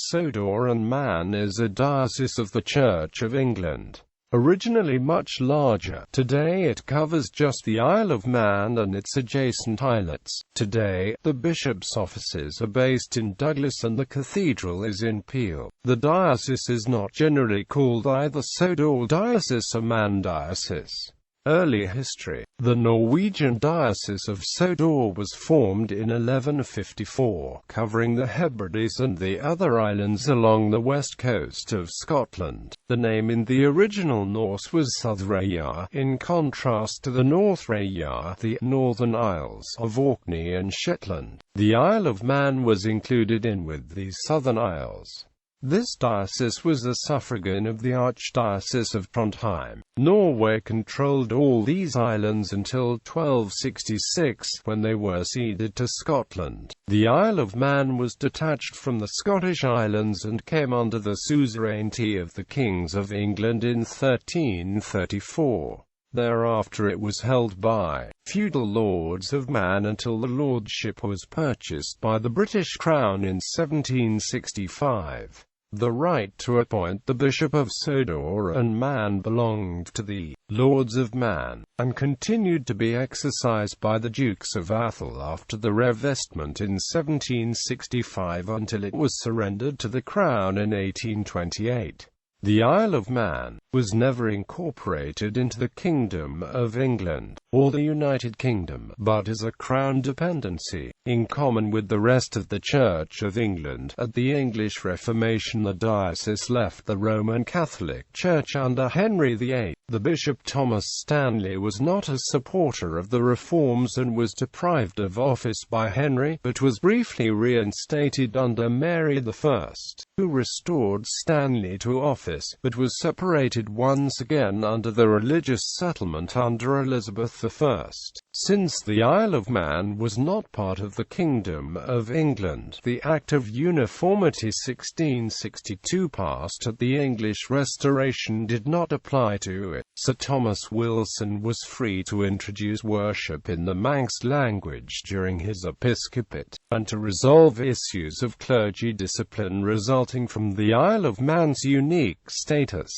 Sodor and Man is a diocese of the Church of England. Originally much larger, today it covers just the Isle of Man and its adjacent islets. Today, the bishop's offices are based in Douglas and the cathedral is in Peel. The diocese is not generally called either Sodor Diocese or Man Diocese. Early history. The Norwegian Diocese of Sodor was formed in 1154, covering the Hebrides and the other islands along the west coast of Scotland. The name in the original Norse was Southreyjar, in contrast to the Northreyjar, the Northern Isles of Orkney and Shetland. The Isle of Man was included in with these southern isles. This diocese was a suffragan of the Archdiocese of Trondheim. Norway controlled all these islands until 1266, when they were ceded to Scotland. The Isle of Man was detached from the Scottish Islands and came under the suzerainty of the Kings of England in 1334. Thereafter it was held by feudal lords of Man until the lordship was purchased by the British Crown in 1765. The right to appoint the Bishop of Sodor and Man belonged to the Lords of Man, and continued to be exercised by the Dukes of Atholl after the revestment in 1765 until it was surrendered to the Crown in 1828. The Isle of Man was never incorporated into the Kingdom of England, or the United Kingdom, but is a Crown dependency. In common with the rest of the Church of England, at the English Reformation the diocese left the Roman Catholic Church under Henry VIII. The Bishop Thomas Stanley was not a supporter of the reforms and was deprived of office by Henry, but was briefly reinstated under Mary I, who restored Stanley to office, but was separated once again under the religious settlement under Elizabeth I. Since the Isle of Man was not part of the Kingdom of England, the Act of Uniformity 1662 passed at the English Restoration did not apply to it. Sir Thomas Wilson was free to introduce worship in the Manx language during his episcopate, and to resolve issues of clergy discipline resulting from the Isle of Man's unique status.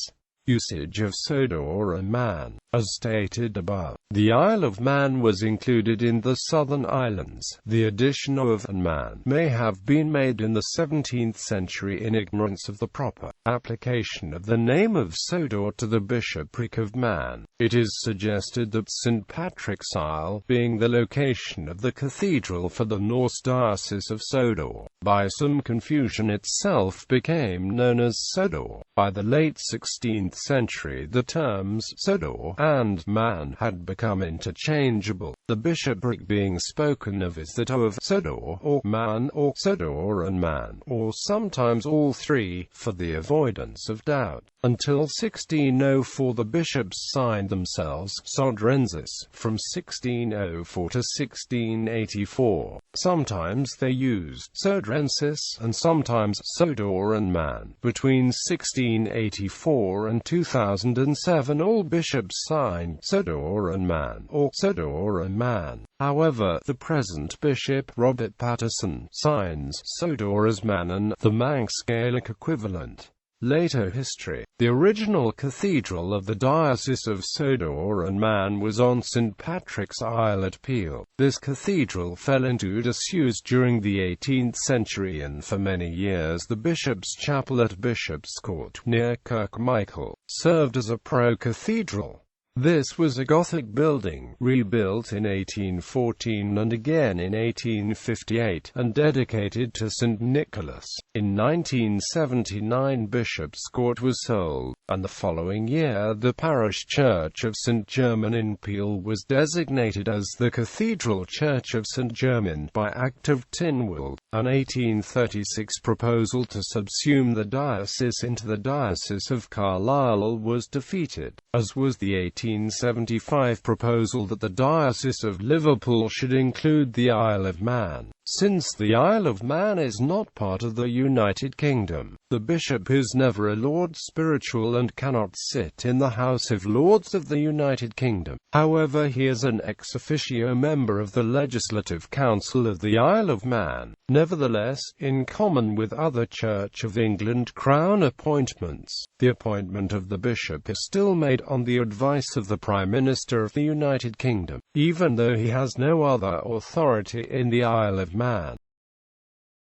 Usage of Sodor and Man. As stated above, the Isle of Man was included in the Southern Islands. The addition of and Man may have been made in the 17th century in ignorance of the proper application of the name of Sodor to the bishopric of Man. It is suggested that St. Patrick's Isle, being the location of the cathedral for the Norse Diocese of Sodor, by some confusion itself became known as Sodor. By the late 16th century the terms Sodor and Man had become interchangeable, the bishopric being spoken of as that of Sodor or Man, or Sodor and Man, or sometimes all three, for the avoidance of doubt. Until 1604 the bishops signed themselves Sodrensis, from 1604 to 1684. Sometimes they used Sodrensis, and sometimes Sodor and Man. Between 1684 and 2007 all bishops signed Sodor and Man, or Sodor and Man. However, the present bishop, Robert Patterson, signs Sodor as Man and the Manx Gaelic equivalent. Later history. The original cathedral of the Diocese of Sodor and Man was on St. Patrick's Isle at Peel. This cathedral fell into disuse during the 18th century and for many years the Bishop's Chapel at Bishop's Court, near Kirkmichael, served as a pro-cathedral. This was a Gothic building, rebuilt in 1814 and again in 1858, and dedicated to St. Nicholas. In 1979 Bishop's Court was sold, and the following year the parish church of St. German in Peel was designated as the Cathedral Church of St. German by Act of Tynwald. An 1836 proposal to subsume the diocese into the Diocese of Carlisle was defeated, as was the 18 1975 proposal that the Diocese of Liverpool should include the Isle of Man. Since the Isle of Man is not part of the United Kingdom, the bishop is never a Lord Spiritual and cannot sit in the House of Lords of the United Kingdom. However, he is an ex officio member of the Legislative Council of the Isle of Man. Nevertheless, in common with other Church of England Crown appointments, the appointment of the bishop is still made on the advice of the Prime Minister of the United Kingdom, even though he has no other authority in the Isle of Man.